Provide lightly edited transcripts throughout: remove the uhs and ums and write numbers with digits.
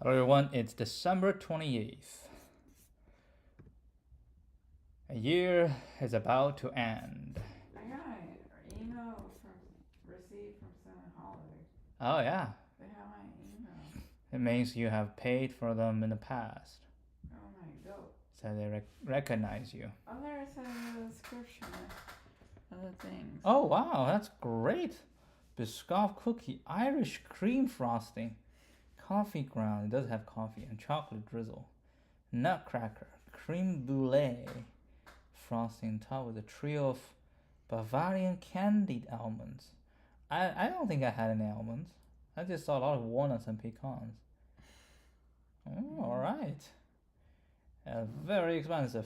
Hello everyone, it's December 28th. A year is about to end. I got an email received from Sun Holiday. Oh yeah, They have my email. it means you have paid for them in the past. Oh my god. So they recognize you. Oh, there's a description of the things. Oh wow, that's great. Biscoff cookie, Irish cream frosting, coffee ground, it does have coffee, and chocolate drizzle. Nutcracker, cream brulee, frosting topped with a trio of Bavarian candied almonds. I don't think I had any almonds. I just saw a lot of walnuts and pecans. Oh, alright. Very expensive.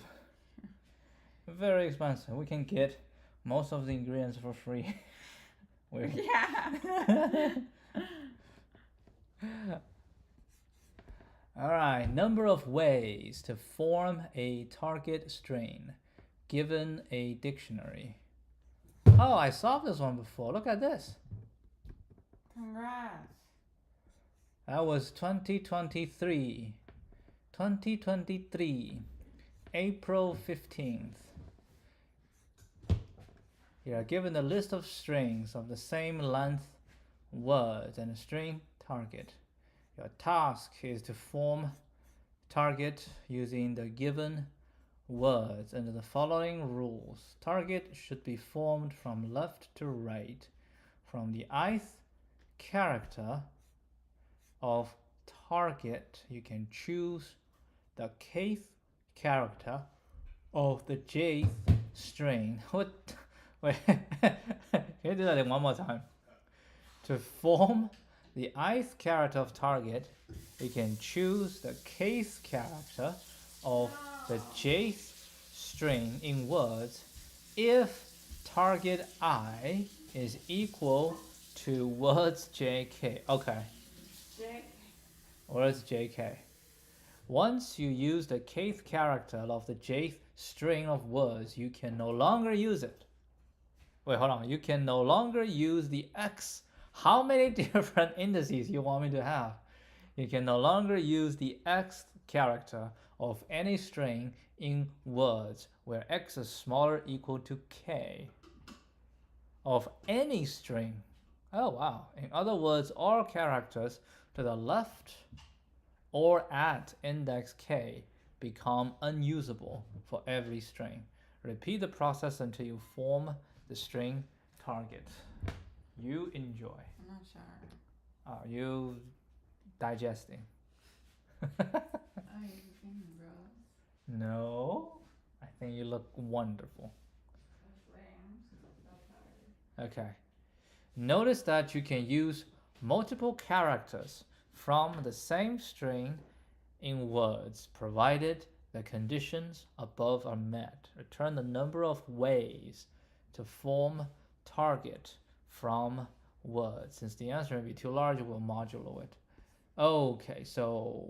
Very expensive. We can get most of the ingredients for free. Yeah. Alright, number of ways to form a target string given a dictionary. Oh, I solved this one before. Look at this. Congrats. That was 2023. 2023. April 15th. You are given a list of strings of the same length, words, and a string target. Your task is to form target using the given words under the following rules. Target should be formed from left to right, from the ith character of target. You can choose the kth character of the jth string. What? Wait, can you do that one more time? To form the ith character of target, you can choose the kth character of the jth string in words if target I is equal to words JK. Okay. Words JK. Once you use the kth character of the jth string of words, you can no longer use it. Wait, hold on. You can no longer use the X. How many different indices you want me to have? You can no longer use the X character of any string in words where X is smaller or equal to K. Of any string. Oh wow. In other words, all characters to the left or at index K become unusable for every string. Repeat the process until you form the string target. You enjoy. I'm not sure. Are you digesting? How you feeling, bro? No. I think you look wonderful. Okay. Notice that you can use multiple characters from the same string in words, provided the conditions above are met. Return the number of ways to form target from words. Since the answer may be too large, we'll modulo it. Okay, so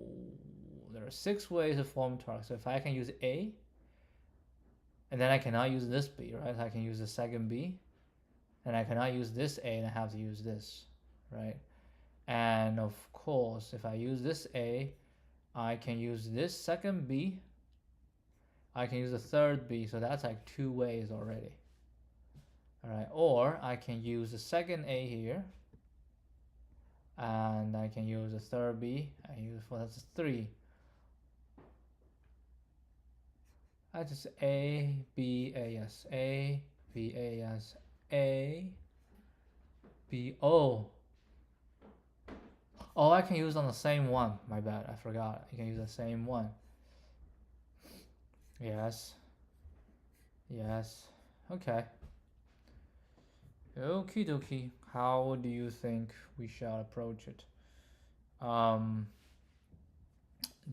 there are 6 ways to form target. So if I can use A, and then I cannot use this B, right? I can use the second B, and I cannot use this A, and I have to use this, right? And of course, if I use this A, I can use this second B, I can use the third B, so that's like 2 ways already. Alright, or I can use the second A here, and I can use the third B, I use for that's 3. I just A, B, A, yes, A, B, A, yes, A, B, O. Oh, I can use on the same one. My bad, I forgot. I can use the same one. Yes. Yes. Okay. Okie dokie. How do you think we shall approach it?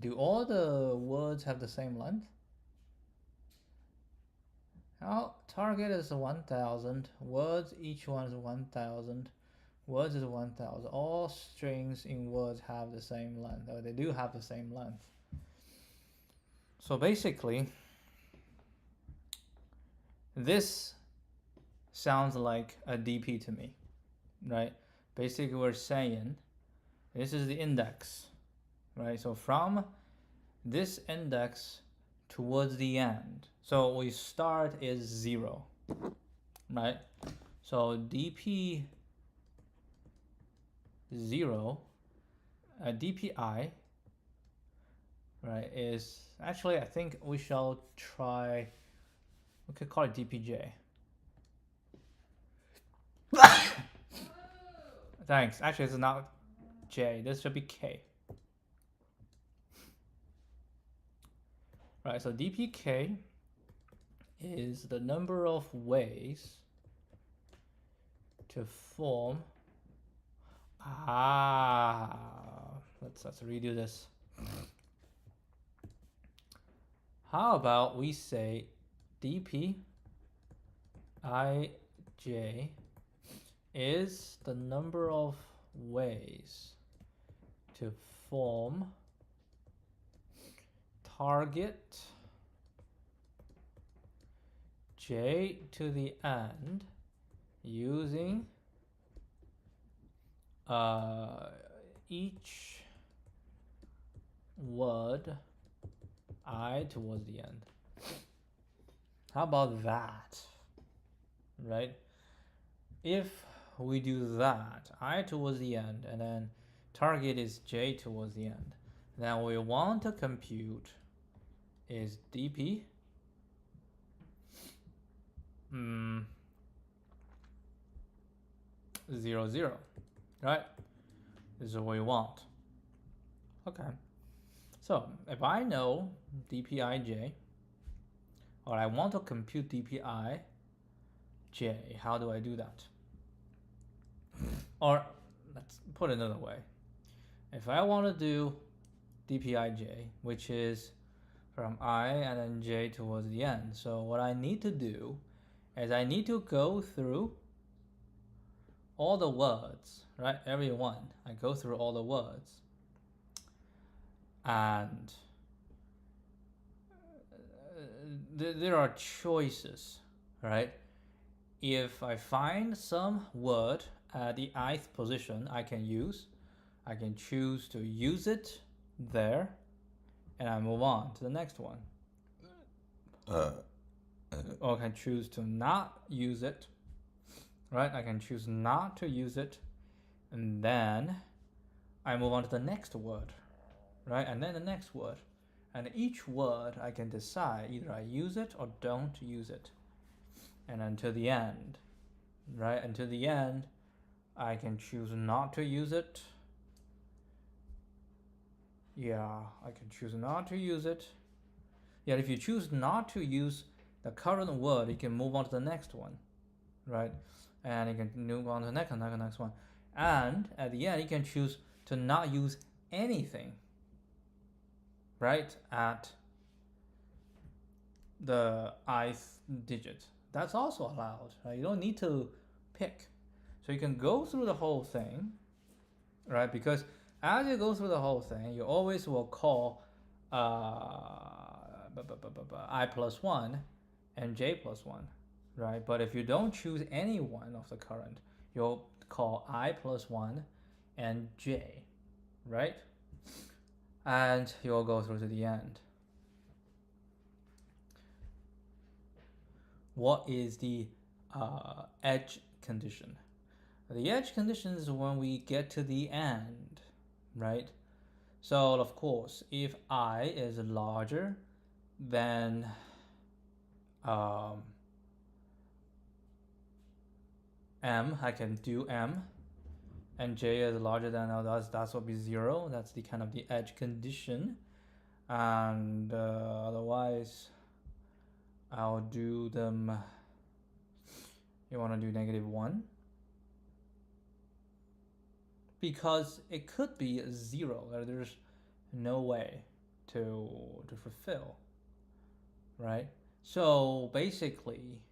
Do all the words have the same length? Our target is 1000. Words, each one is 1000. Words is 1000. All strings in words have the same length, or they do have the same length. So basically, this sounds like a DP to me, right? Basically, we're saying this is the index, right? So from this index towards the end, so we start is 0, right? So dp 0, dpi, right, is actually, I think we shall try, we could call it dpj. Thanks. Actually, it's not j. This should be k. Right, so dpk is the number of ways to form. Let's redo this. How about we say dp ij is the number of ways to form target j to the end using each word I towards the end. How about that? Right? If we do that, I towards the end, and then target is j towards the end, then we want to compute is dp 0, 0, right? This is what we want. Okay. So if I know dpij, or I want to compute dpij, how do I do that? Or let's put it another way. If I want to do dpij, which is from I and then j towards the end, so what I need to do is I need to go through all the words, right? Every one. I go through all the words. And there are choices, right? If I find some word at the ith position I can use, I can choose to use it there, and I move on to the next one. Or I can choose to not use it, right? I can choose not to use it, and then I move on to the next word, right? And then the next word. And each word I can decide either I use it or don't use it. And until the end, right? Until the end, I can choose not to use it. Yeah, I can choose not to use it. Yeah, if you choose not to use the current word, you can move on to the next one, right? And you can move on to the next one. And at the end, you can choose to not use anything, right, at the ith digit. That's also allowed, right? You don't need to pick. So you can go through the whole thing, right? Because as you go through the whole thing, you always will call I plus 1 and j plus 1, right? But if you don't choose any one of the current, you'll call I plus 1 and j, right? And you'll go through to the end. What is the edge condition? The edge condition is when we get to the end, right? So of course, if I is larger than m, I can do m, and j is larger than that's will be 0. That's the kind of the edge condition, and otherwise I'll do them. You want to do -1 because it could be 0. There's no way to fulfill, right? So basically,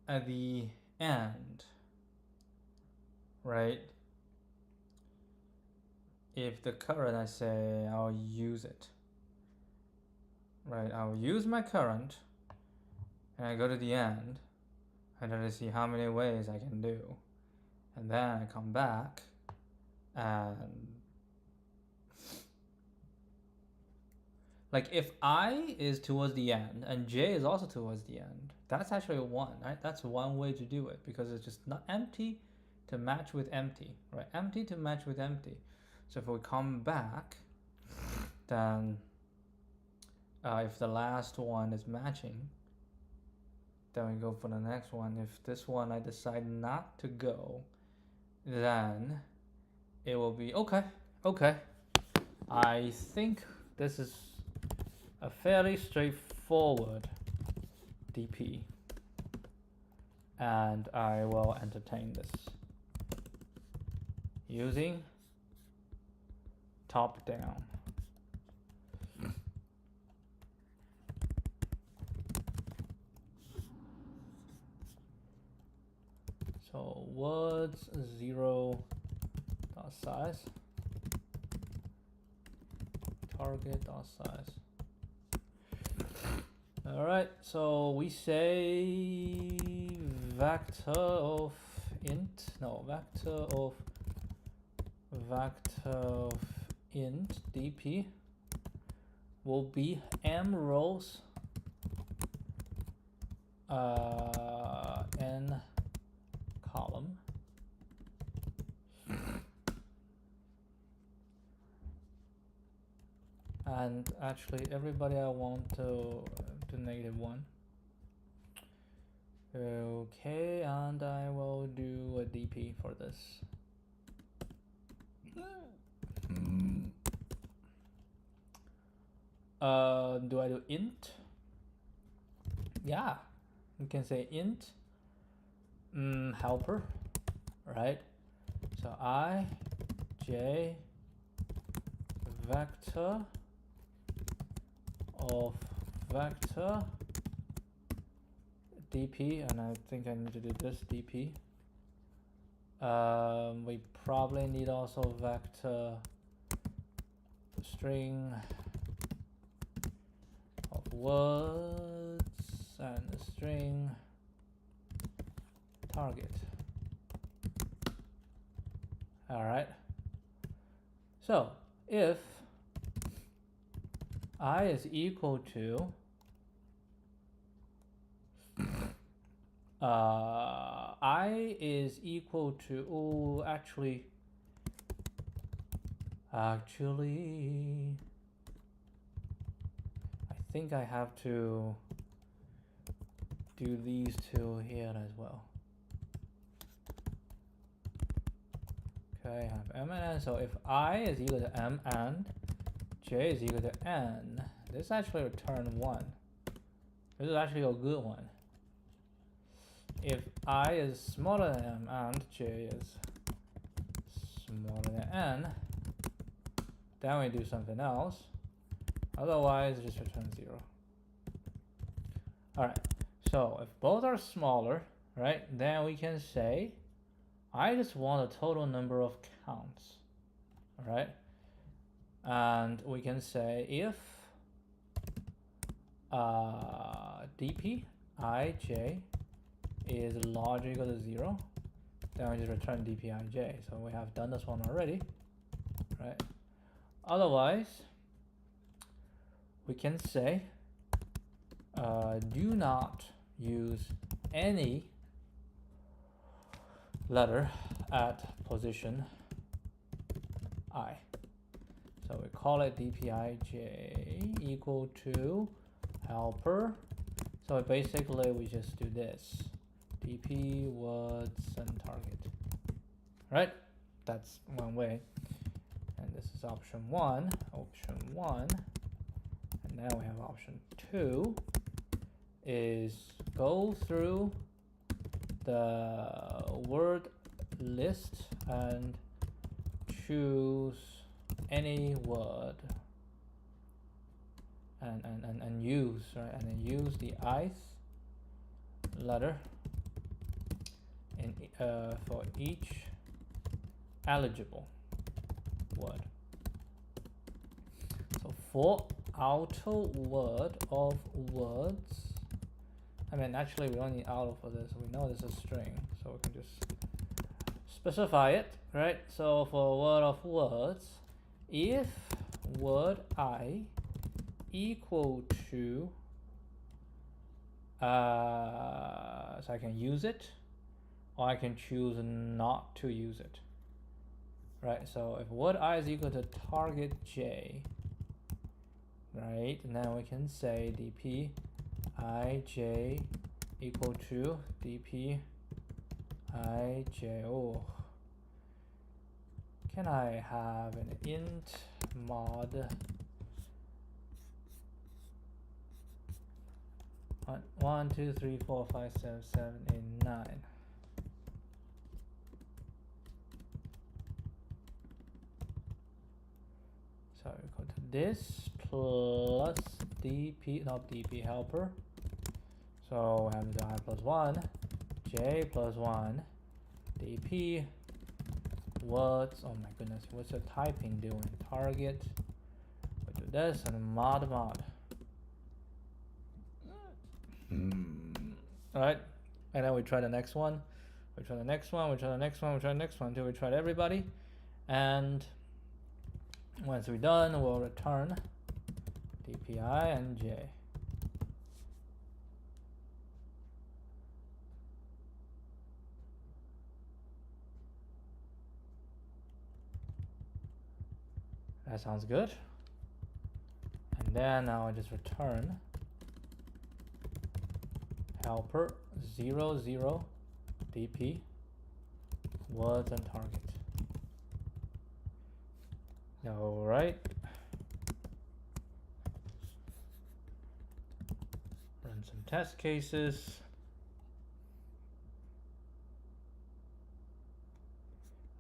at the end, right, if the current, I say I'll use it, right, I'll use my current, and I go to the end, I try to see how many ways I can do, and then I come back and Like if I is towards the end and j is also towards the end, that's actually one, right? That's one way to do it, because it's just not empty to match with empty, right? Empty to match with empty. So if we come back, then if the last one is matching, then we go for the next one. If this one I decide not to go, then it will be okay. I think this is a fairly straightforward DP, and I will entertain this using top down. So words 0 dot size, target dot size. All right, so we say vector of int dp will be m rows n column. And actually everybody I want to -1. Okay, and I will do a DP for this. Do I do int? Yeah, you can say int helper, right? So I j vector of vector dp, and I think I need to do this dp. We probably need also vector string of words and a string target. All right, so if I is equal to I is equal to, oh, actually I think I have to do these two here as well. Okay, I have m and n. So if I is equal to m and j is equal to n, this actually return 1. This is actually a good one. If I is smaller than m and j is smaller than n, then we do something else. Otherwise, just return 0. All right. So if both are smaller, right, then we can say I just want a total number of counts. All right. And we can say if dp ij is larger or equal to 0, then we just return dp ij. So we have done this one already, right? Otherwise, we can say do not use any letter at position I. So we call it dpij equal to helper. So basically we just do this, dp words and target, right? That's one way. And this is option 1. And now we have option 2 is go through the word list and choose any word and use, right, and then use the ith letter in for each eligible word. So for outer word of words, I mean, actually we don't need outer for this. We know this is a string, so we can just specify it, right? So for word of words, if word I equal to, so I can use it, or I can choose not to use it. Right, so if word I is equal to target j, right, now we can say dp ij equal to dp ij. Oh, can I have an int mod 1 2 3 4 5 7 7 8 9? So equal to this plus dp, not dp helper. So we have the I plus 1, j plus 1, dp words. Oh my goodness, what's the typing doing? Target. We do this and mod. Alright, and then we try the next one. We try the next one. We try the next one. We try the next one until we tried everybody. And once we're done, we'll return dpi and j. That sounds good. And then now I just return helper 0 0 dp words and target. All right. Run some test cases.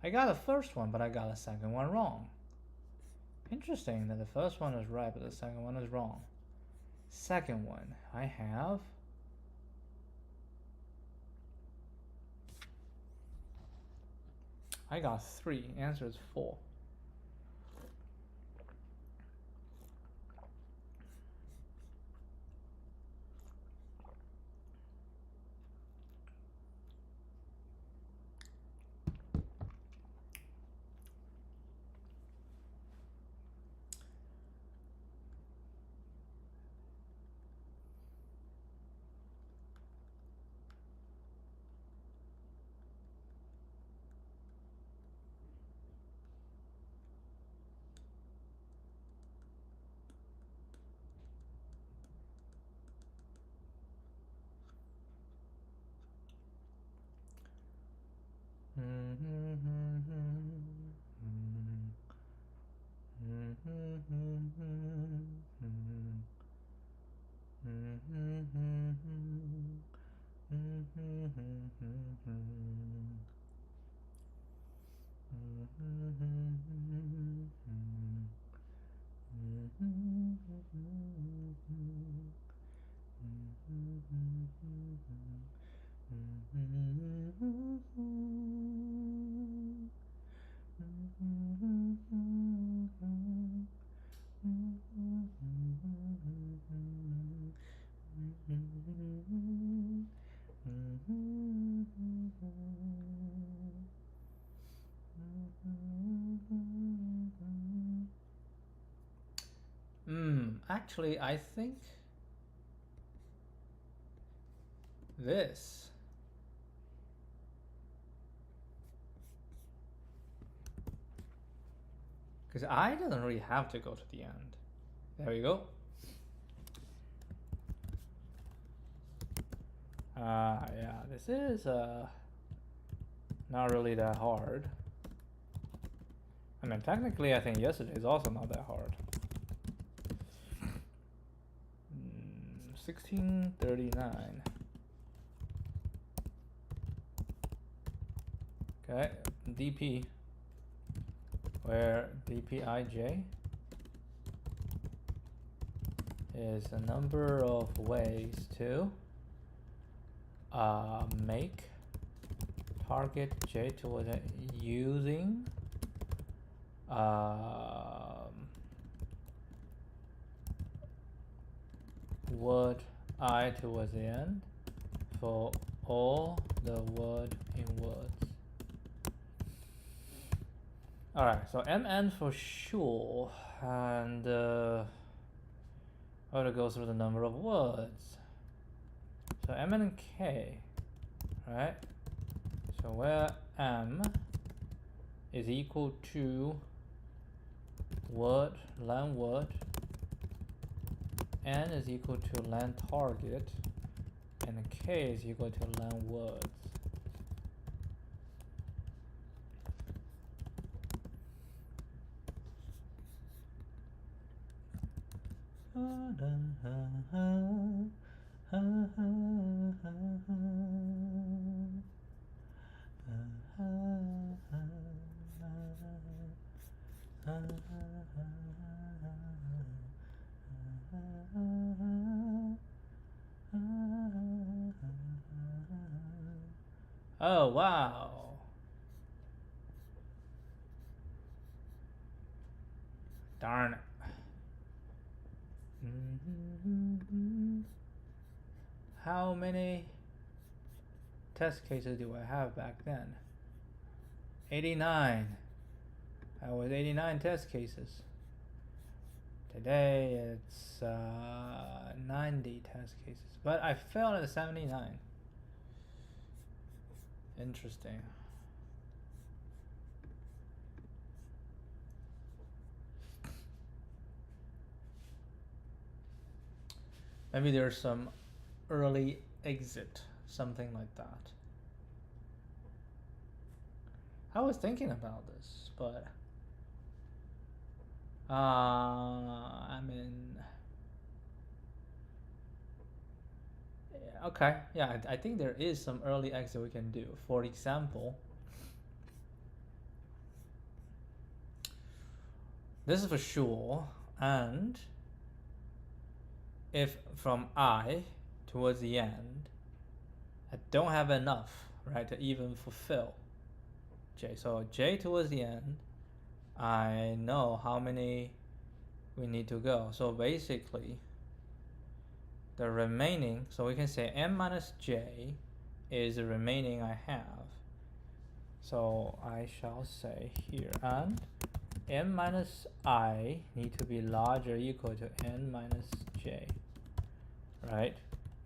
I got the first one, but I got the second one wrong. Interesting that the first one is right, but the second one is wrong. Second one, I have I got 3. Answer is 4. Actually, I think this because I doesn't really have to go to the end. There we go. Yeah, this is not really that hard. I mean, technically, I think yesterday is also not that hard. 1639. Okay, dp, where dpij is the number of ways to make target j towards it using word I towards the end for all the word in words. Alright, so mn for sure, and or to go through the number of words. So m and k, right? So where m is equal to word, len word, n is equal to len target, and k is equal to len words. Oh, wow. Darn it. How many test cases do I have back then? 89. That was 89 test cases. Today it's 90 test cases. But I failed at 79. Interesting. Maybe there's some early exit, something like that. I was thinking about this, but I mean, okay, yeah, I think there is some early exit we can do. For example, this is for sure, and if from I towards the end, I don't have enough, right, to even fulfill J. So J towards the end, I know how many we need to go. So basically, the remaining, so we can say m minus j is the remaining I have. So I shall say here, and m minus I need to be larger or equal to n minus j, right?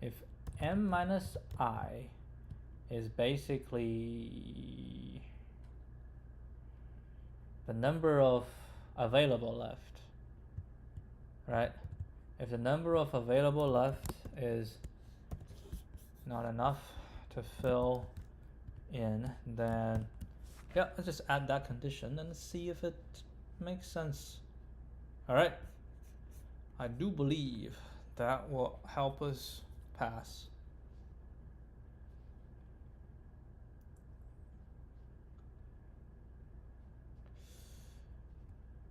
If m minus I is basically the number of available left, right? If the number of available left is not enough to fill in, then yeah, let's just add that condition and see if it makes sense. All right, I do believe that will help us pass.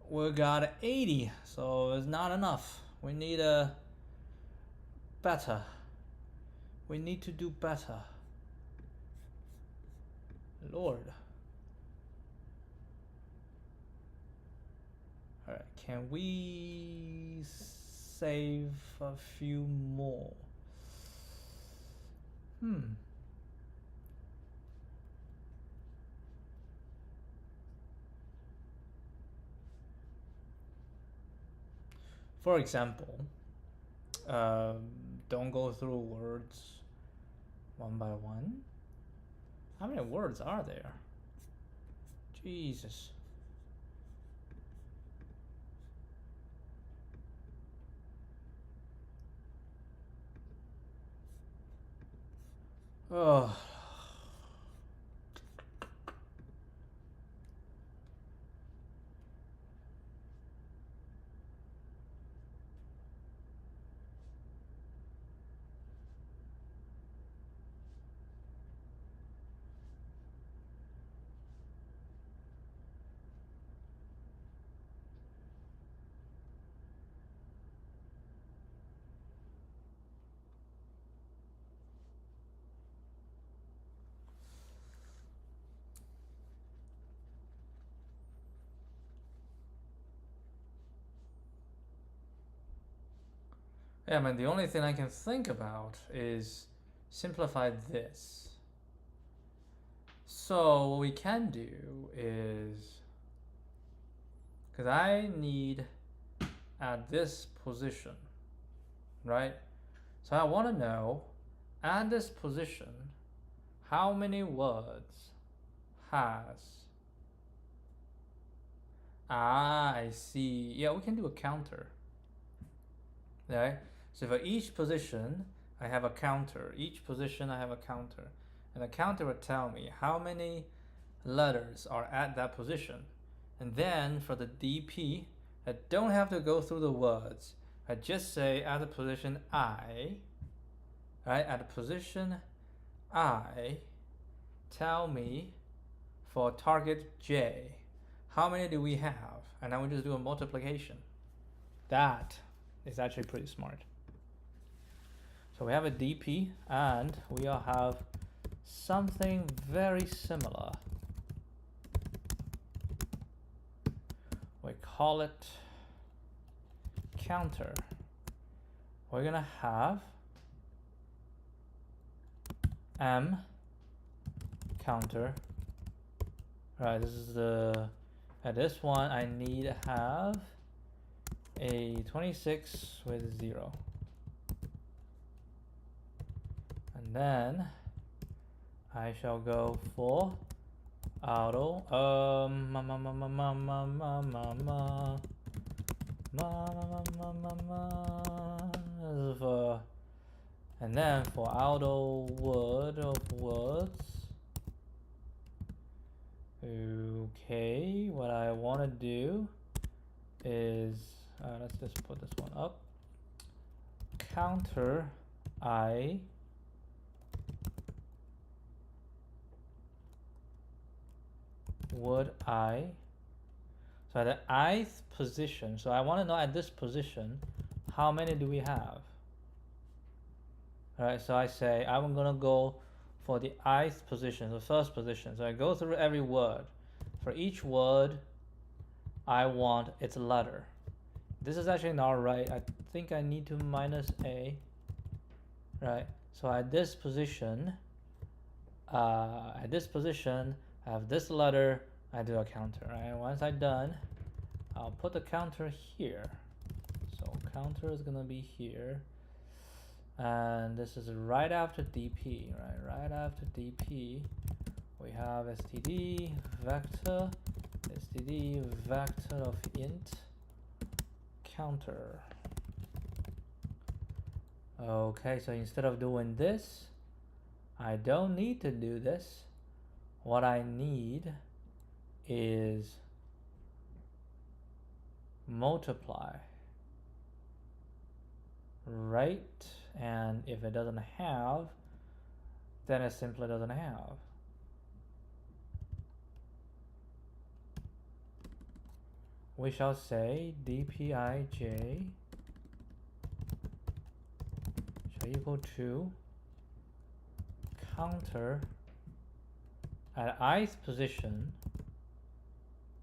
We got 80, so it's not enough. We need a better. We need to do better. Lord. Alright, can we save a few more? For example, don't go through words one by one. How many words are there? Jesus. Oh. Yeah, I mean, the only thing I can think about is simplify this. So what we can do is, because I need at this position, right? So I want to know at this position how many words has. I see. Yeah, we can do a counter. Right? So for each position, I have a counter. Each position, I have a counter. And the counter will tell me how many letters are at that position. And then for the DP, I don't have to go through the words. I just say at the position I, right? At the position I, tell me for target J, how many do we have? And then we just do a multiplication. That is actually pretty smart. So we have a DP and we all have something very similar. We call it counter. We're gonna have M counter. Right, this is the, at this one I need to have a 26 with 0. And then I shall go for auto and then for auto word of words. Okay, what I want to do is let's just put this one up. Counter I would I. So at the ith position, so I want to know at this position, how many do we have? Alright, so I say I'm gonna go for the ith position, the first position. So I go through every word. For each word, I want its letter. This is actually not right. I think I need to minus a. Right. So at this position, I have this letter. I do a counter. Right. Once I'm done, I'll put the counter here. So counter is gonna be here. And this is right after DP, right after DP, we have std vector of int counter. Okay, so instead of doing this, I don't need to do this. What I need is multiply, right? And if it doesn't have, then it simply doesn't have. We shall say dpij shall equal to counter at ith position,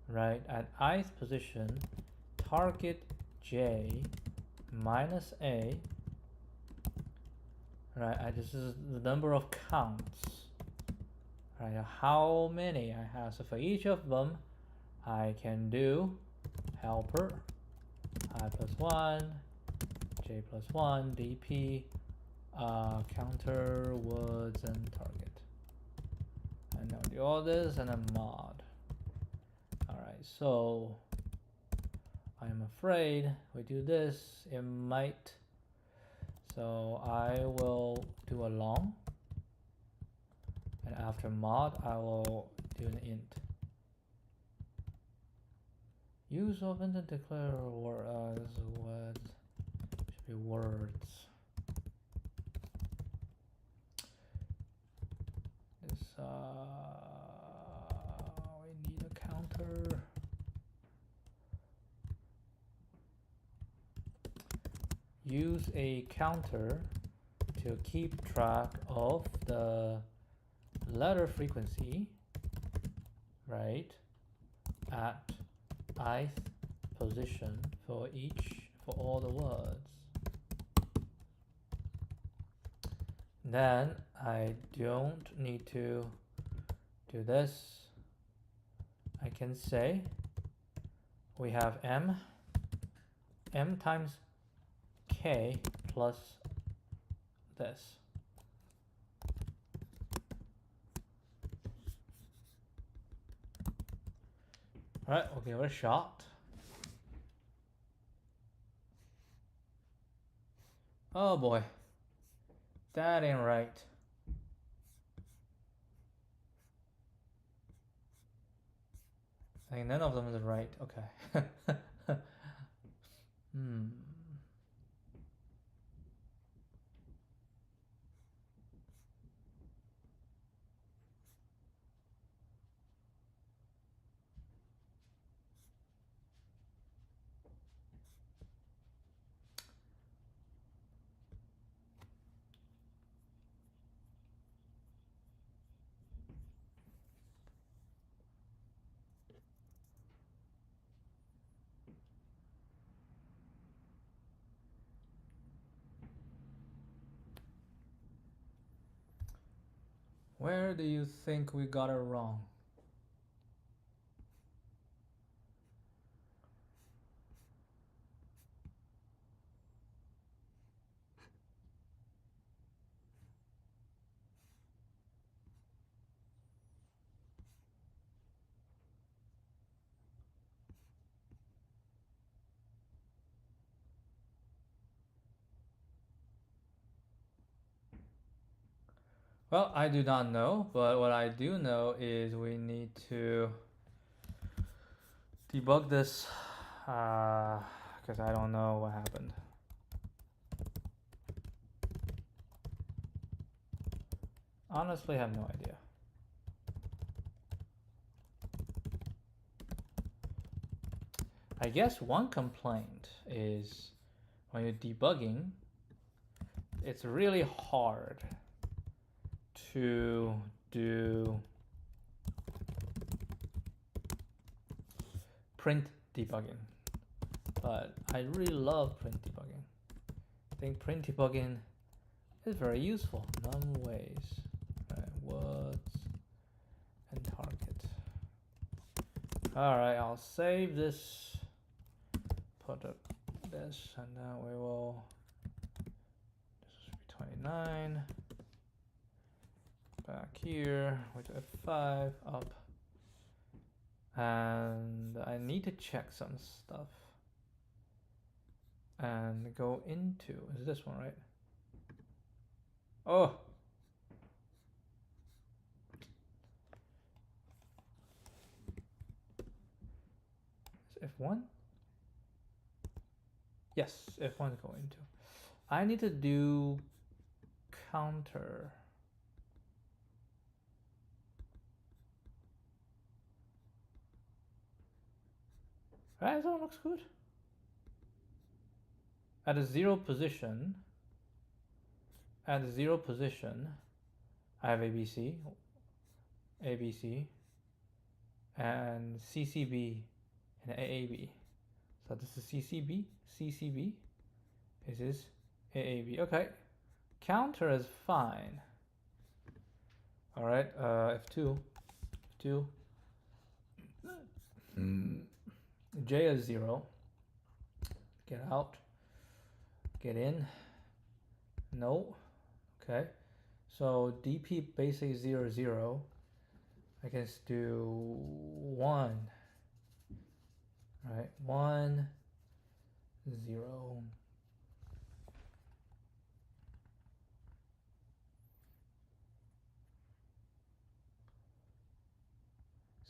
right? At ith position, target j minus a. Right, this is the number of counts. Right, how many I have. So for each of them, I can do helper I plus 1, j plus 1, dp, counter, words, and target. And now do all this and then mod. Alright, so I'm afraid we do this, it might. So I will do a long, and after mod I will do an int. Use of int and declare word, this is what should be words. This we need a counter. Use a counter to keep track of the letter frequency, right, at ith position for all the words. Then I don't need to do this. I can say we have m times k plus this. Alright, we'll give it a shot. Oh boy. That ain't right. I think none of them is right. Okay. Where do you think we got it wrong? Well, I do not know, but what I do know is we need to debug this because I don't know what happened. Honestly, I have no idea. I guess one complaint is when you're debugging, it's really hard to do print debugging, but I really love print debugging. I think print debugging is very useful in some ways. Right, words and target. All right, I'll save this, put up this, and then we will, this will be 29. Back here with F5 up, and I need to check some stuff and go into, is this one right? Oh, is F1? Yes, F1 is go into. I need to do counter. Right, so it looks good. At a zero position, I have ABC, ABC, and CCB, and AAB. So this is CCB, this is AAB. Okay, counter is fine. All right, F2, J is 0. Get out. Get in. No. Okay. So DP basic 0, 0. I can do 1. All right. 1, 0.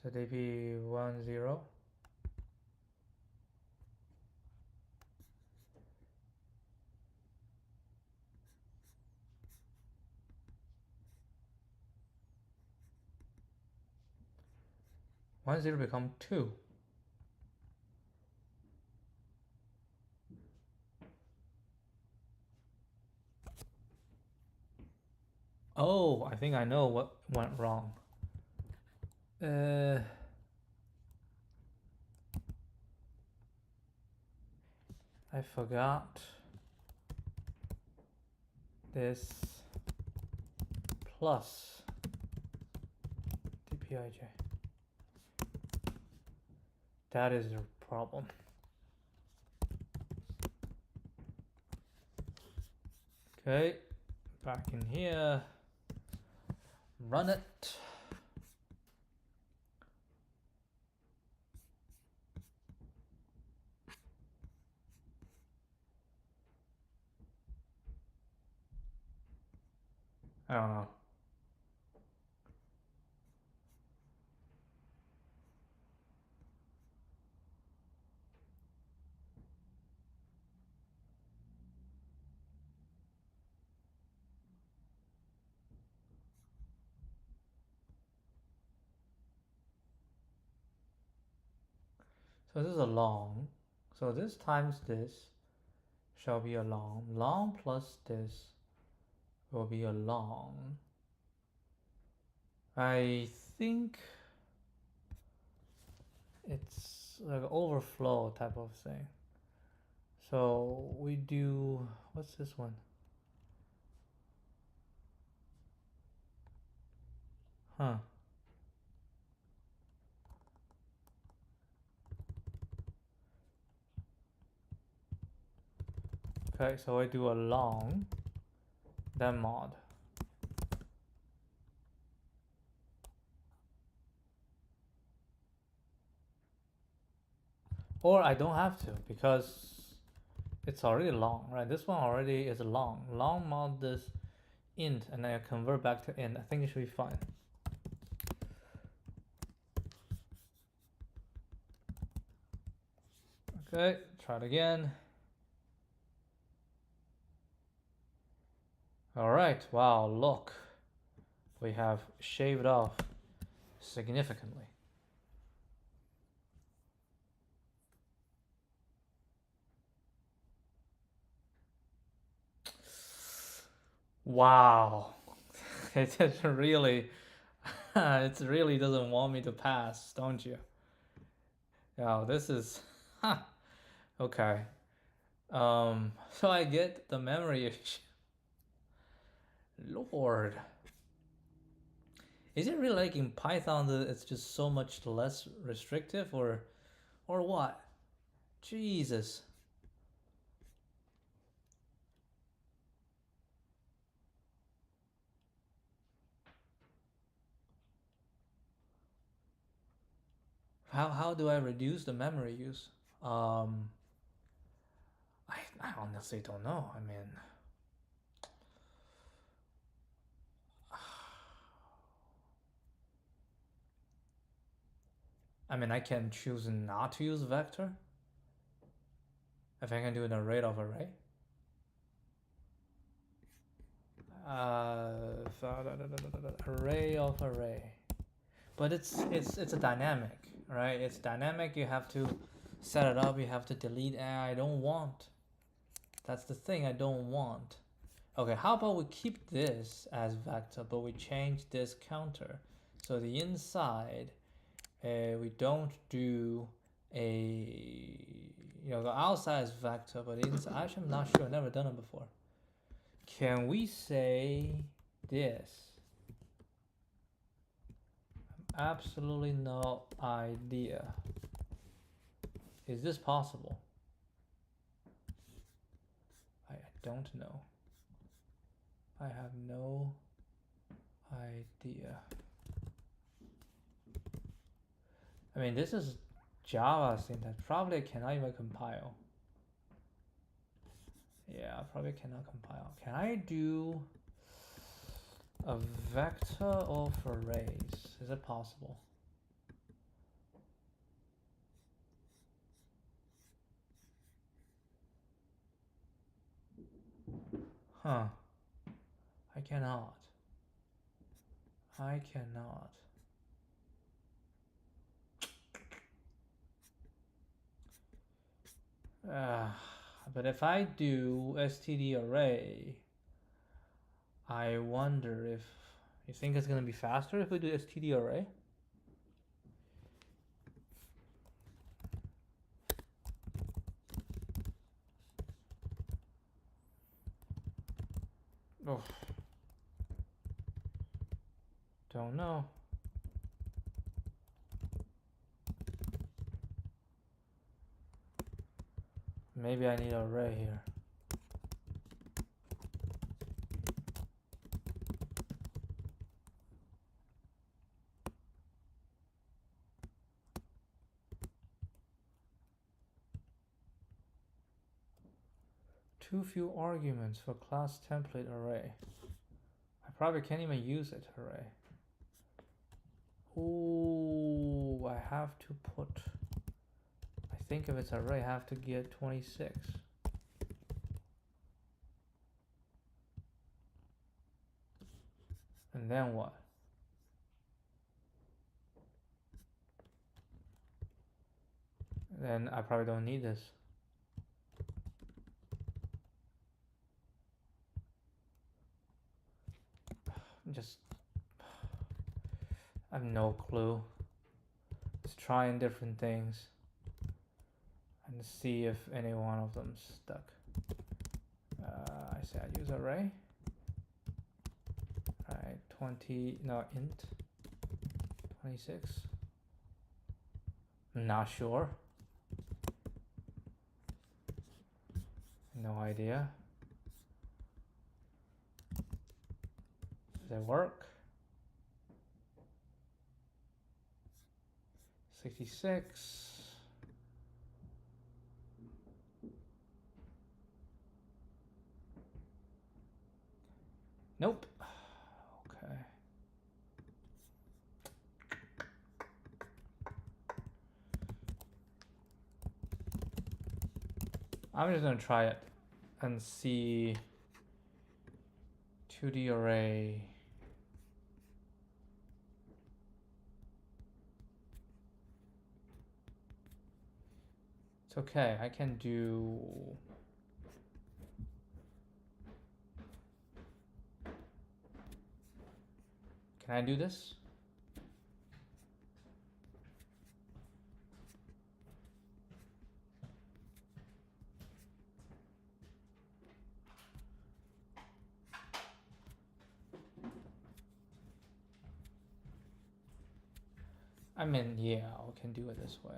So DP 1, 0. One zero become 2. Oh, I think I know what went wrong. I forgot this plus dpij. That is the problem. Okay, back in here, run it. I don't know. So this is a long. So this times this shall be a long. Long plus this will be a long. I think it's like an overflow type of thing. So we do, what's this one? Huh. Okay, so I do a long, then mod. Or I don't have to because it's already long, right? This one already is long. Long mod this int and then I convert back to int. I think it should be fine. Okay, try it again. All right, wow, look. We have shaved off significantly. Wow. It really, it really doesn't want me to pass, don't you? Yeah, this is, huh. Okay. So I get the memory issue. Lord. Is it really like in Python that it's just so much less restrictive or what? Jesus. How do I reduce the memory use? Um I honestly don't know. I can choose not to use vector. If I can do an array of array. Array of array. But it's a dynamic, right? It's dynamic. You have to set it up. You have to delete. And I don't want. That's the thing I don't want. Okay, how about we keep this as vector, but we change this counter. So the inside, we don't do a, the outside is vector, but inside, actually I'm not sure, I've never done it before. Can we say this? Absolutely no idea. Is this possible? I don't know. I have no idea. This is Java syntax. Probably cannot even compile. Yeah, probably cannot compile. Can I do a vector of arrays? Is it possible? Huh. I cannot. But if I do std array, I wonder if you think it's gonna be faster if we do std array. Oh, don't know. Maybe I need an array here. Too few arguments for class template array. I probably can't even use it array. Ooh, I have to put, I think if it's array, I have to get 26. And then what? Then I probably don't need this. Just, I have no clue. Just trying different things and see if any one of them stuck. I said use array. Alright, 20, no, int 26. Not sure. No idea. Does it work? 66. Nope. Okay. I'm just gonna try it and see 2D array. It's okay, I can do. Can I do this? I mean, yeah, I can do it this way.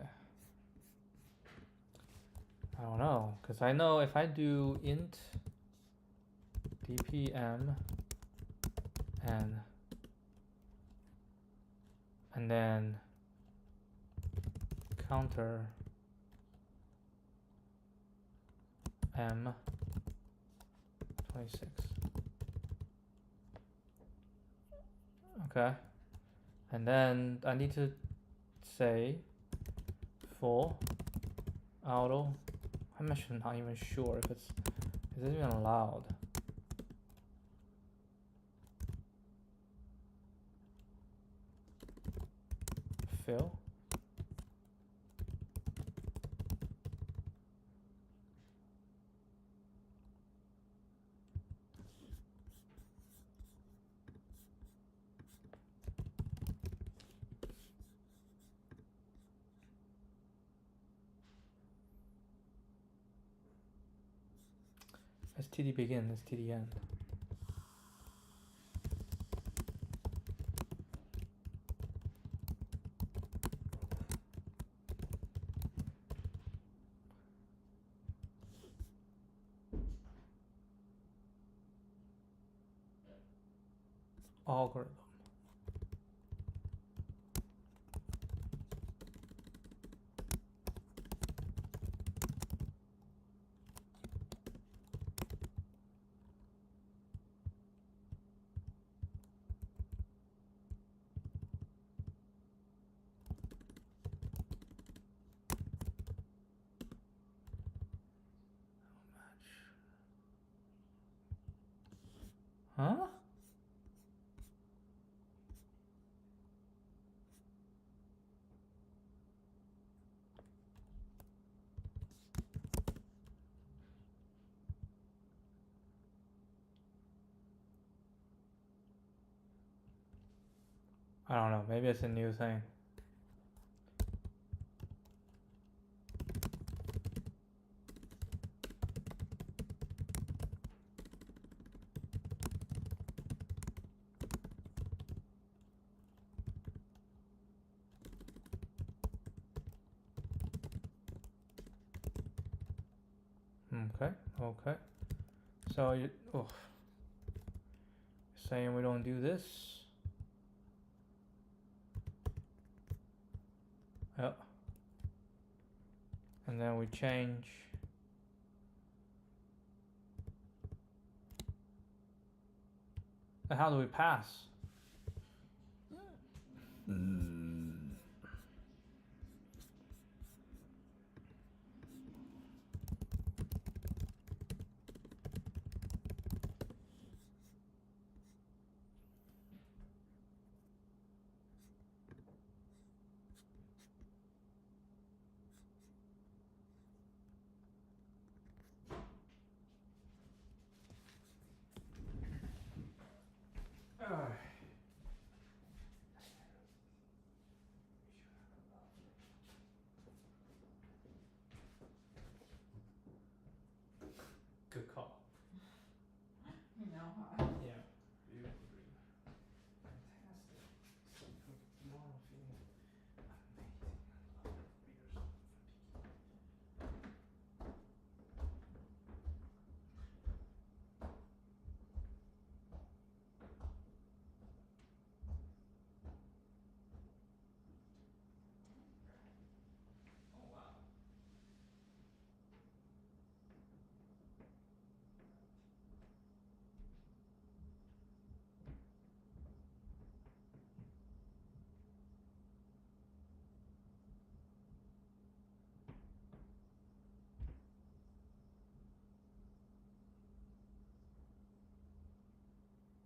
I don't know, because I know if I do int dpm and then counter m 26. Okay. And then I need to say for auto. I'm actually not even sure if is it even allowed. Fill. std begin, std end. Algorithm. Huh? I don't know, maybe it's a new thing. Okay, okay. So you saying we don't do this? Yep. And then we change And how do we pass? Good call. You know how. Yeah, beautiful dream. Fantastic. Tomorrow feeling amazing. I love readers. Oh wow. I got so lucky. Really was not any memory issue. Couldn't figure out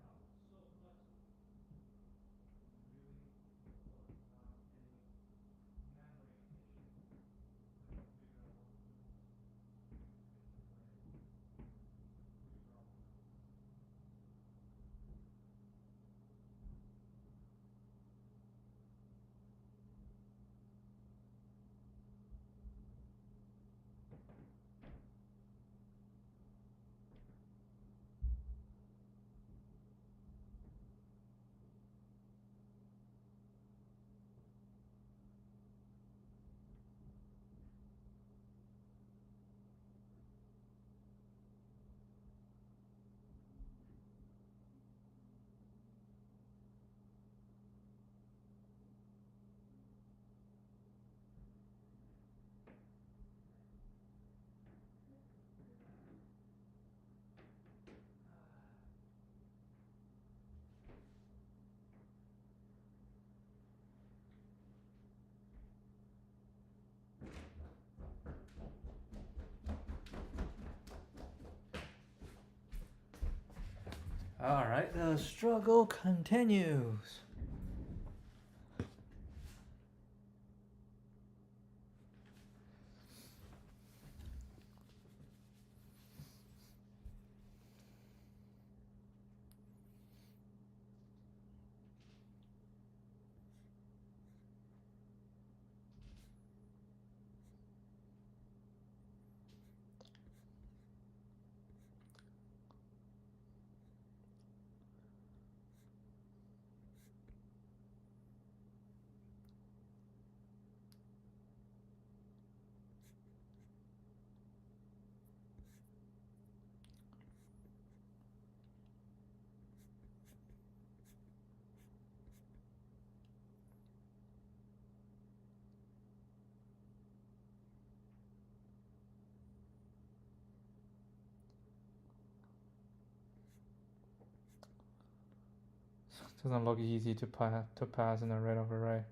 what to do. Which problem? All right, the struggle continues. Doesn't look easy to pass in a rate of array.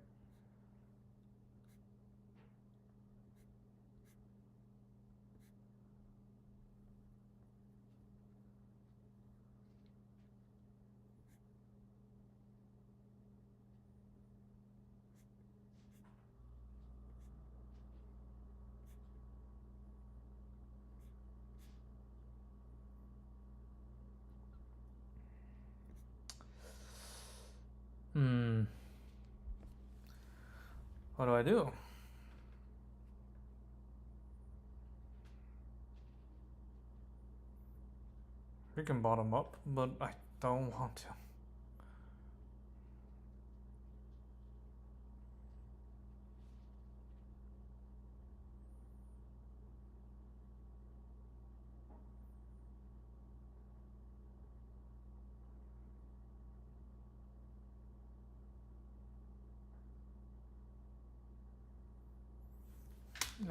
What do I do? We can bottom up, but I don't want to.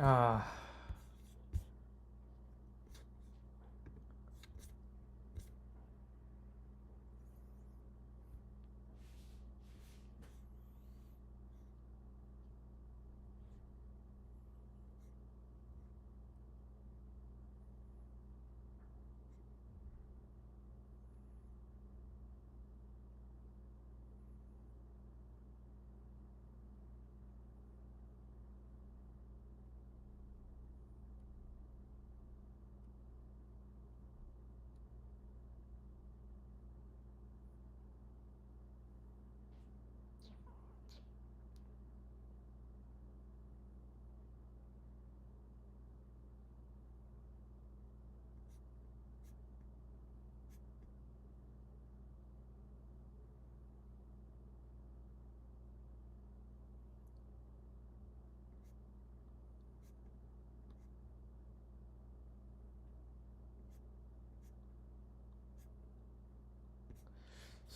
Ah.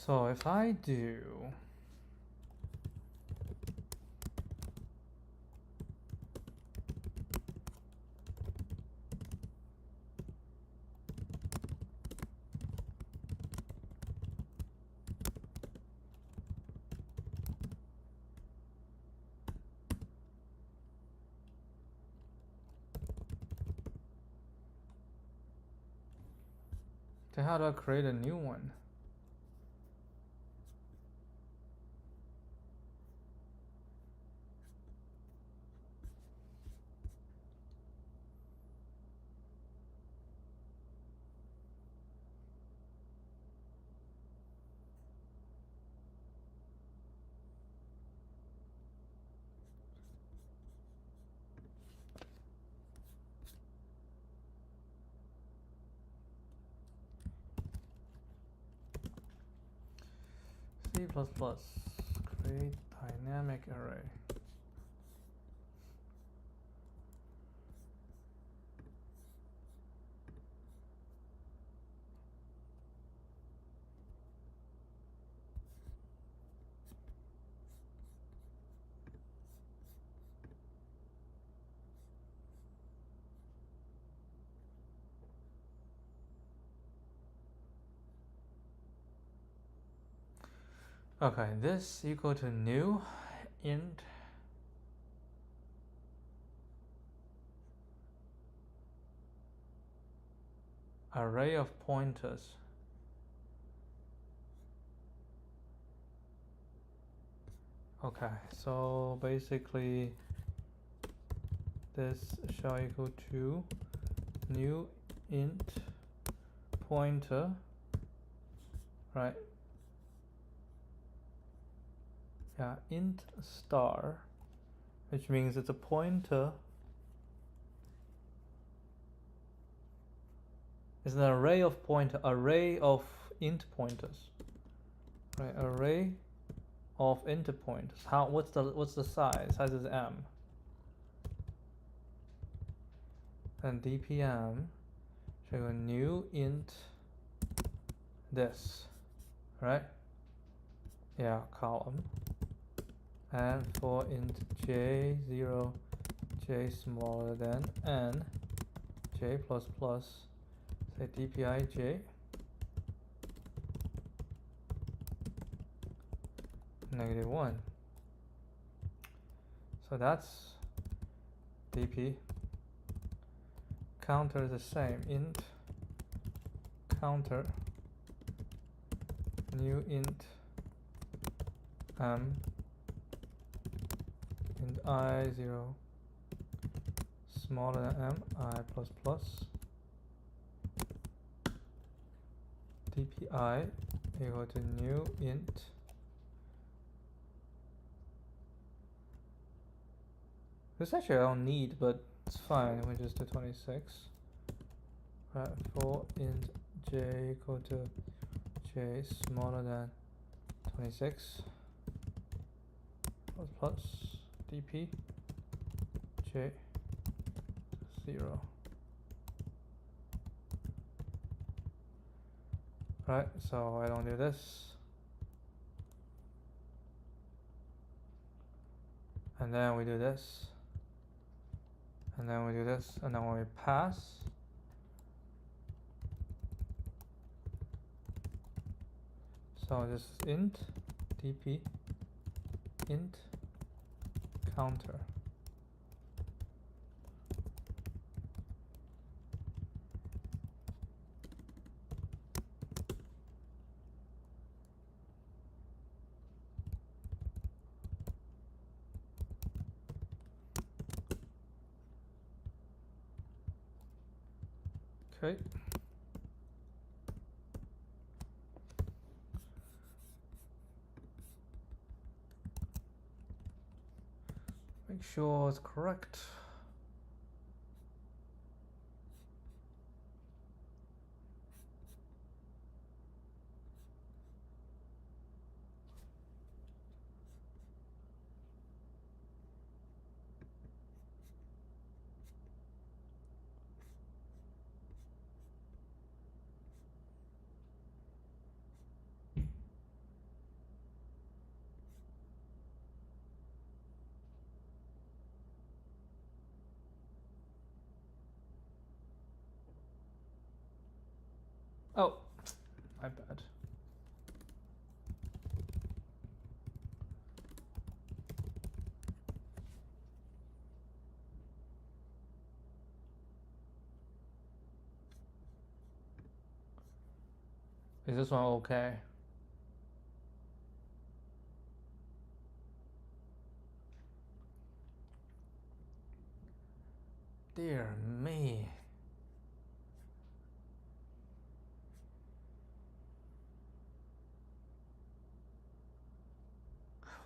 So if I do then how do I create a new one? C++, create dynamic array. Okay, this equal to new int array of pointers. Okay, so basically this shall equal to new int pointer, right? Yeah, int star, which means it's a pointer. It's an array of int pointers, right? Array of int pointers. What's the size? Size is m. And dpm should go new int this, right? Yeah, column. And for int j0, j smaller than n, j plus plus, say dpij -1. So that's dp. Counter is the same, int counter new int m int I0 smaller than m I plus plus dpi equal to new int this actually I don't need, but it's fine, we just do 26. Right, for int j equal to j smaller than 26 plus plus dp j 0. Right, so I don't do this. And then we do this. And then we do this. And then when we pass, so this is int dp int counter. Okay. Make sure it's correct. Oh, my bad. Is this one okay? Dear me.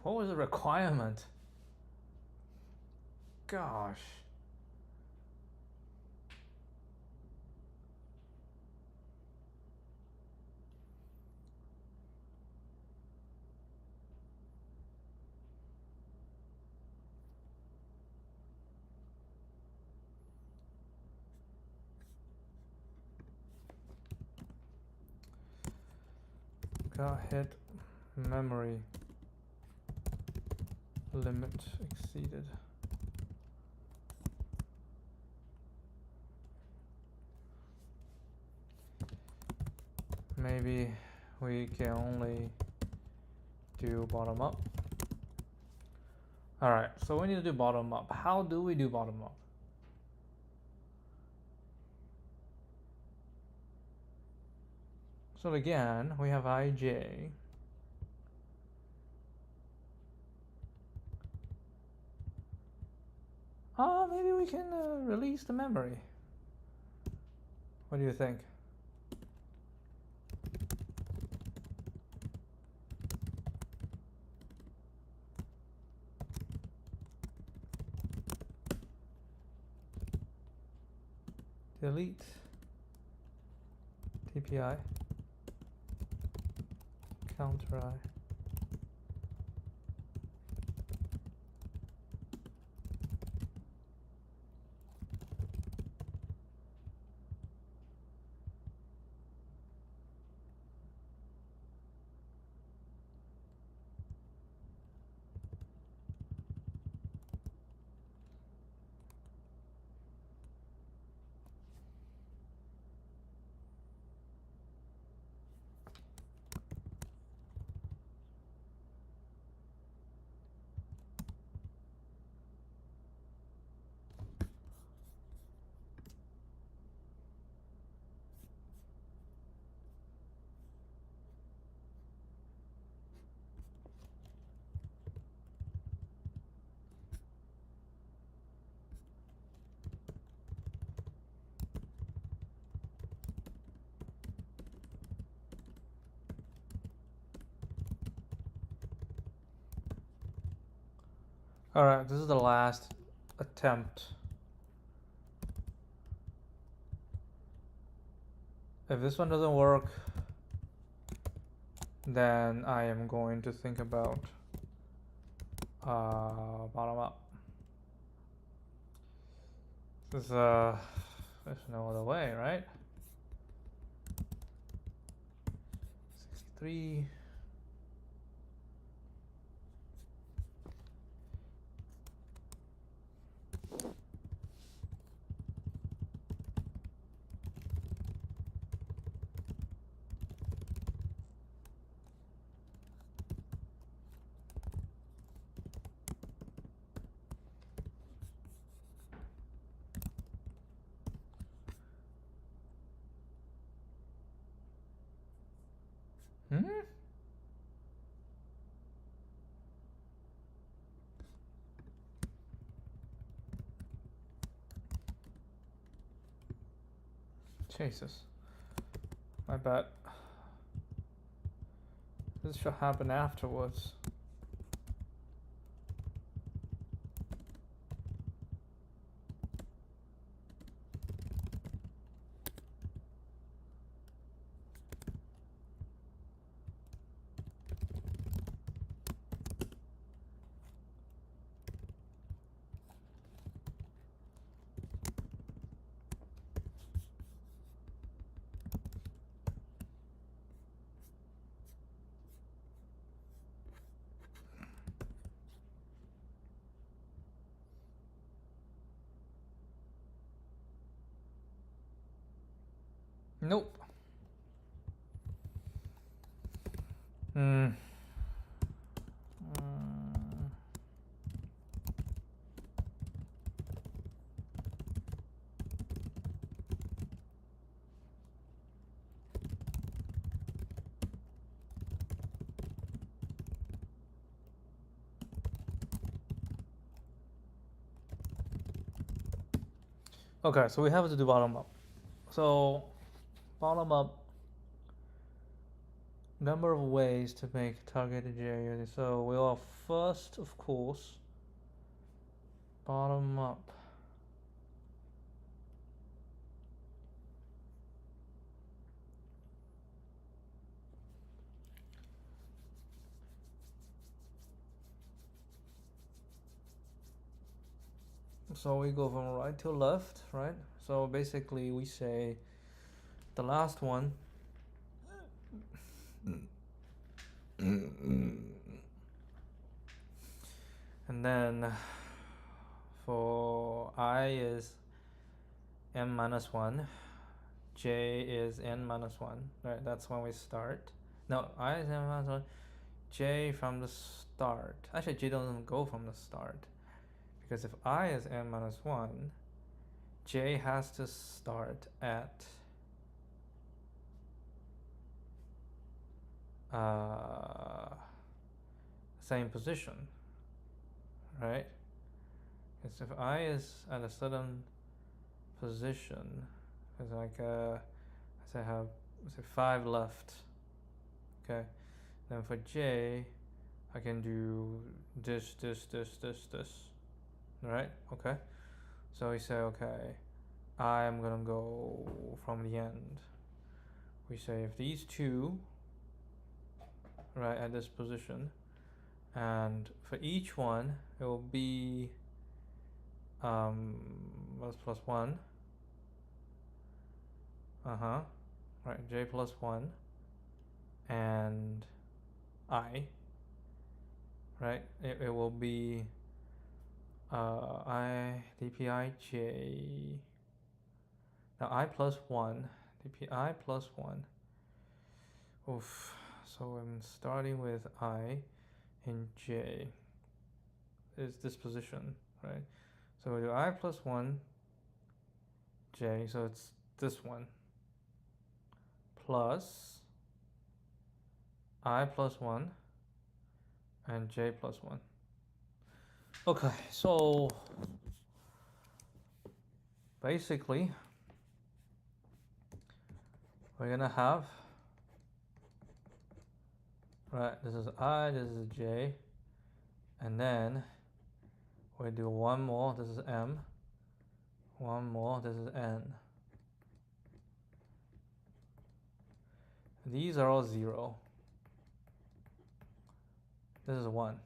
What was the requirement? Gosh. Got hit. Memory limit exceeded. Maybe we can only do bottom up. Alright, so we need to do bottom up. How do we do bottom up? So again, we have ij. Maybe we can release the memory. What do you think? Delete TPI counter I. Alright, this is the last attempt. If this one doesn't work, then I am going to think about bottom up. This there's no other way, right? 63. Jesus. My bad. This should happen afterwards. Nope. Mm. Okay, so we have to do bottom up. So bottom up, number of ways to make targeted J. So we will first, of course, bottom up. So we go from right to left, right? So basically we say the last one and then for I is m minus 1, j is n minus 1, right? That's when we start. No, I is n minus 1, j from the start. Actually, j doesn't go from the start, because if I is n minus 1, j has to start at same position, right? Because if I is at a certain position, it's like I have say 5 left, okay? Then for j, I can do this, right? Okay. So we say, okay, I'm gonna go from the end. We say if these two, right, at this position, and for each one it will be plus 1, right, j plus 1 and I, right, it will be I dpi j, now I plus 1 dpi plus 1. Oof. So I'm starting with I in j is this position, right? So we do I plus 1 j, so it's this one, plus I plus 1 and j plus 1. Okay, so basically we're gonna have, right, this is I, this is j, and then we do one more, this is m, one more, this is n. These are all 0. This is 1.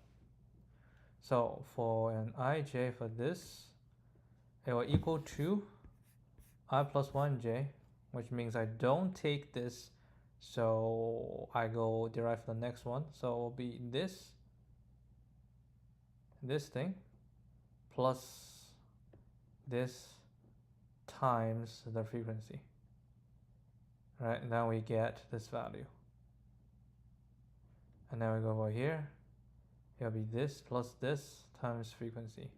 So for an ij for this, it will equal to I plus 1j, which means I don't take this, so I go derive the next one. So it will be this thing plus this times the frequency, right? Now we get this value, and then we go over here, it'll be this plus this times frequency.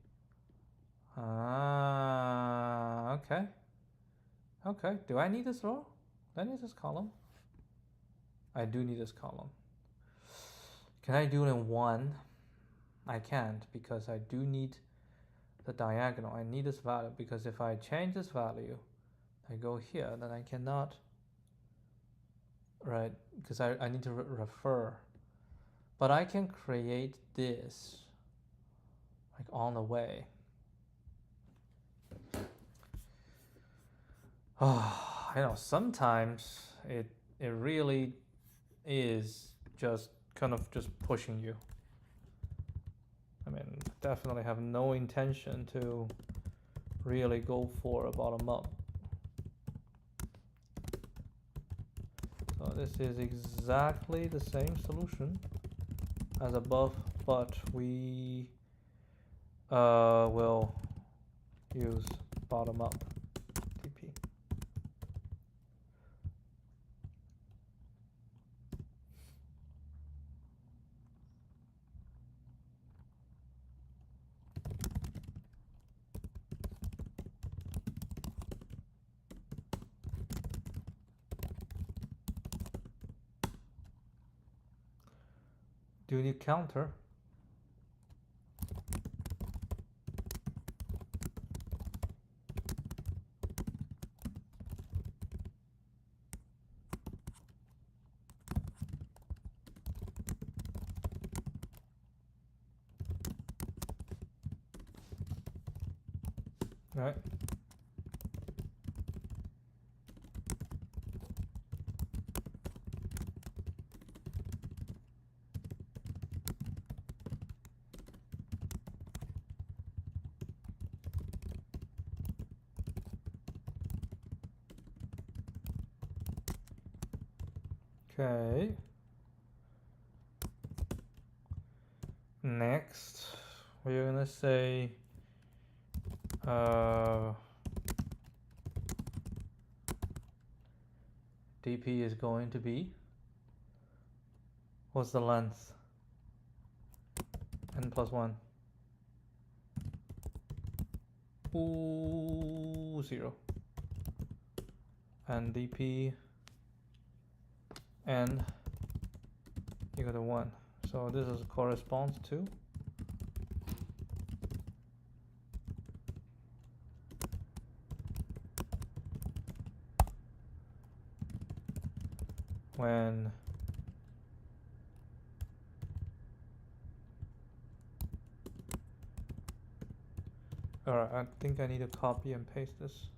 Okay, do I need this row? Do I need this column? I do need this column. Can I do it in 1? I can't, because I do need the diagonal. I need this value, because if I change this value, I go here, then I cannot, right? Because I need to refer. But I can create this like on the way. Sometimes it really is just kind of just pushing you. I mean, definitely have no intention to really go for a bottom up. So this is exactly the same solution as above, but we will use bottom up TP. Do you need counter? Right. Okay. Next, we're gonna say dp is going to be, what's the length? N plus 1. Ooh, 0. And dp n equal to 1. So this is corresponds to when alright, I think I need to copy and paste this.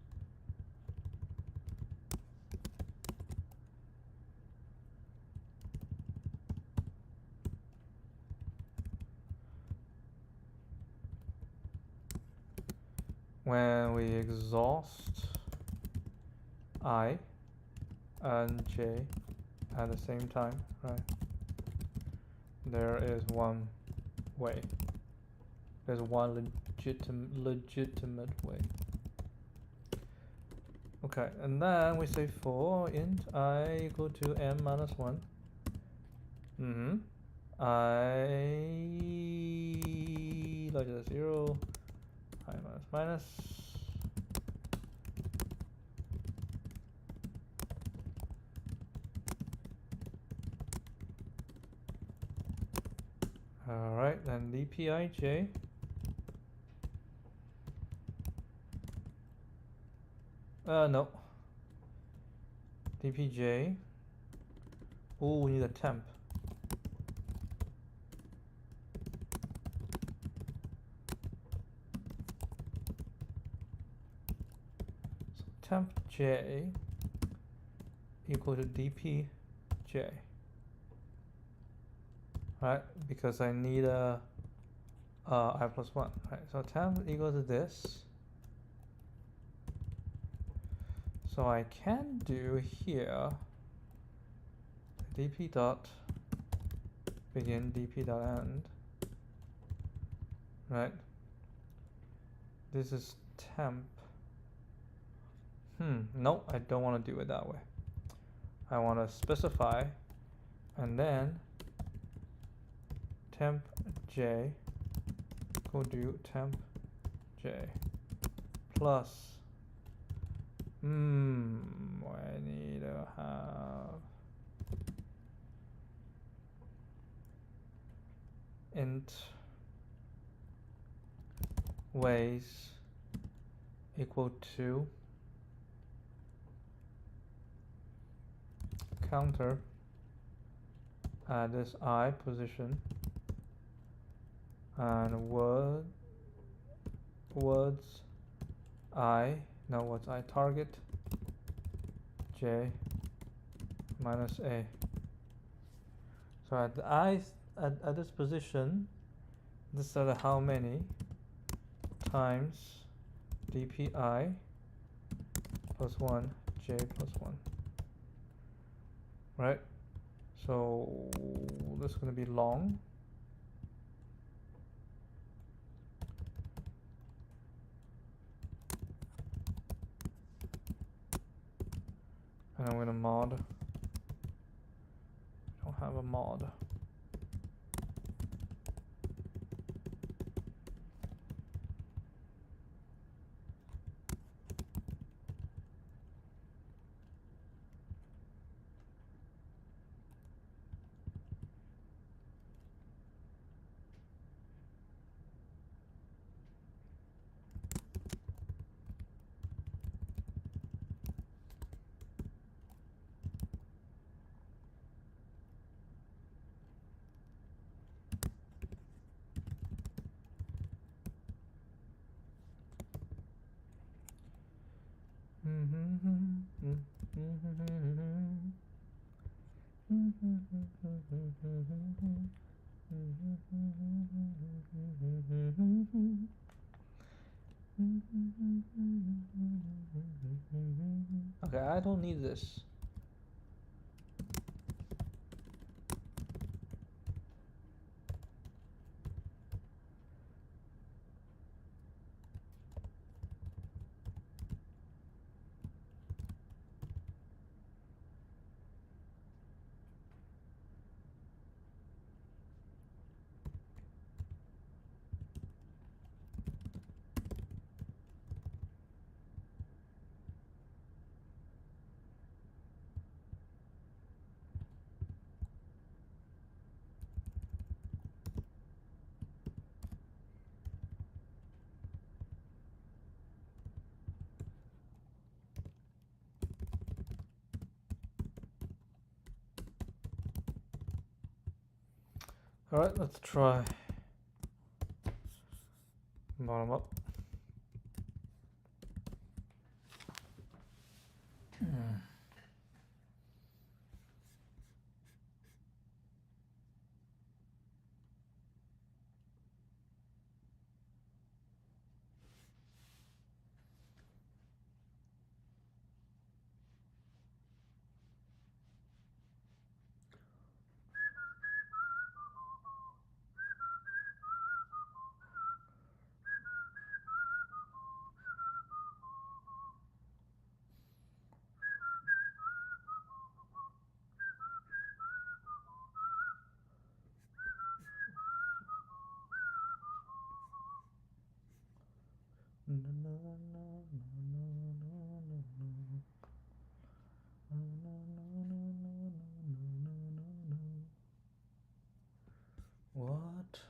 When we exhaust I and j at the same time, right? There is one way. There's one legitimate way. Okay, and then we say for int I equal to m minus 1. I larger than 0, I minus minus. Alright, then dpij. No. dpj. Oh, we need a temp. So temp j equal to dpj. Right, because I need a I plus 1. Right, so temp equals to this. So I can do here dp dot begin, dp dot end. Right, this is temp. No, I don't want to do it that way. I want to specify and then temp j go do temp j plus I need to have int ways equal to counter at this I position and words I target j minus a. So at the I at this position, this is how many times dpi plus 1 j plus 1. Right, so this is going to be long. And I'm going to mod. I don't have a mod. Okay, I don't need this. Alright, let's try bottom up. What?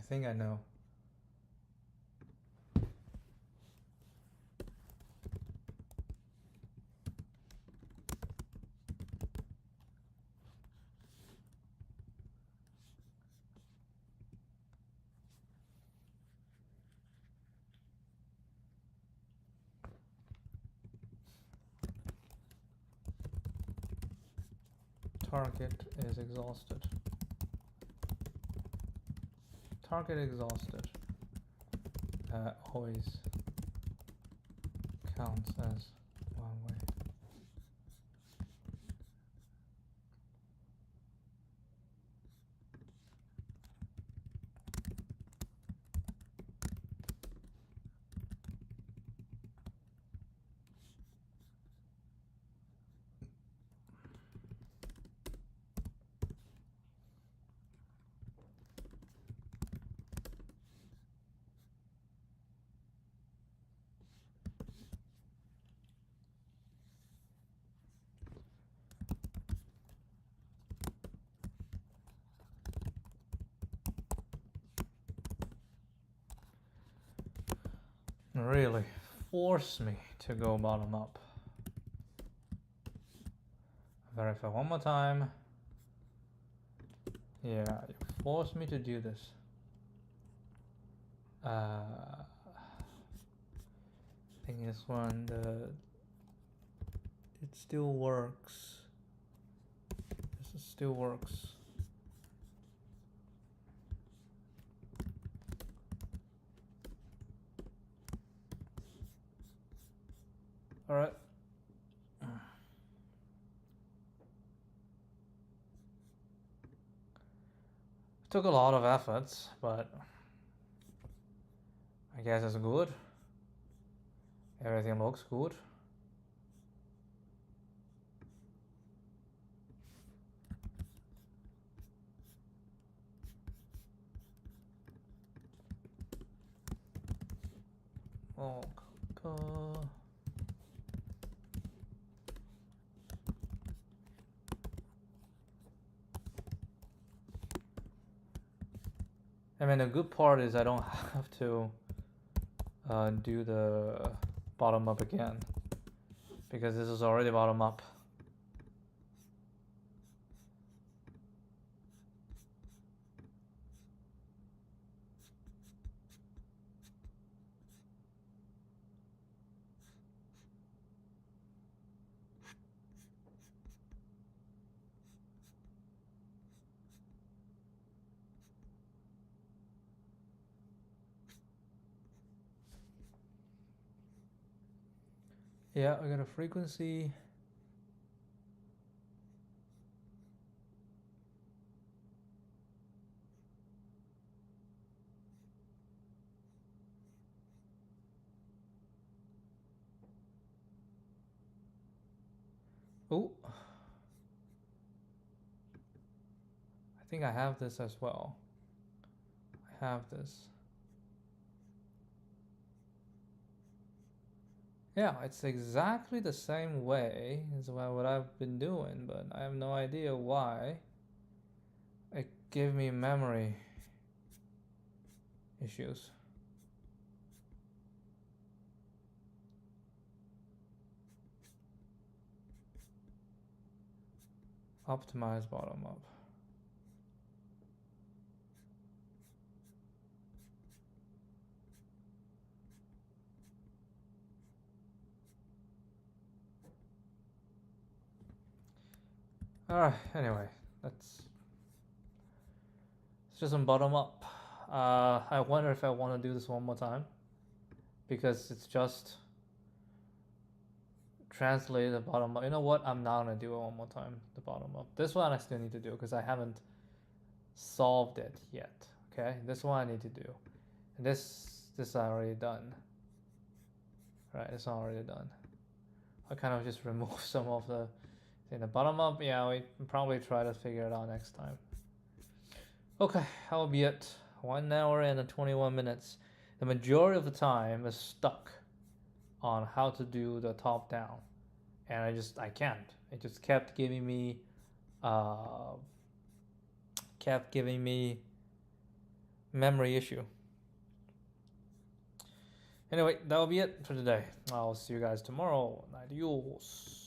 I think I know. Target is exhausted. Target exhausted always counts as one way. really force me to go bottom up. Verify one more time. Yeah, you force me to do this. I think this one, it still works. This still works. All right. Took a lot of efforts, but I guess it's good. Everything looks good. Oh, I mean, the good part is I don't have to do the bottom up again, because this is already bottom up. Yeah, I got a frequency. Oh, I think I have this as well. I have this. Yeah, it's exactly the same way as what I've been doing, but I have no idea why it gave me memory issues. Optimize bottom up. Alright, anyway, it's just on bottom up. I wonder if I want to do this one more time, because it's just translate the bottom up. You know what? I'm not gonna do it one more time. The bottom up. This one I still need to do because I haven't solved it yet. Okay, this one I need to do. And this I already done. Right, it's already done. I kind of just remove some of the in the bottom up. Yeah, we can probably try to figure it out next time. Okay, that'll be it. 1 hour and 21 minutes. The majority of the time is stuck on how to do the top down, and I can't. It just kept giving me memory issue. Anyway, that'll be it for today. I'll see you guys tomorrow. Adios.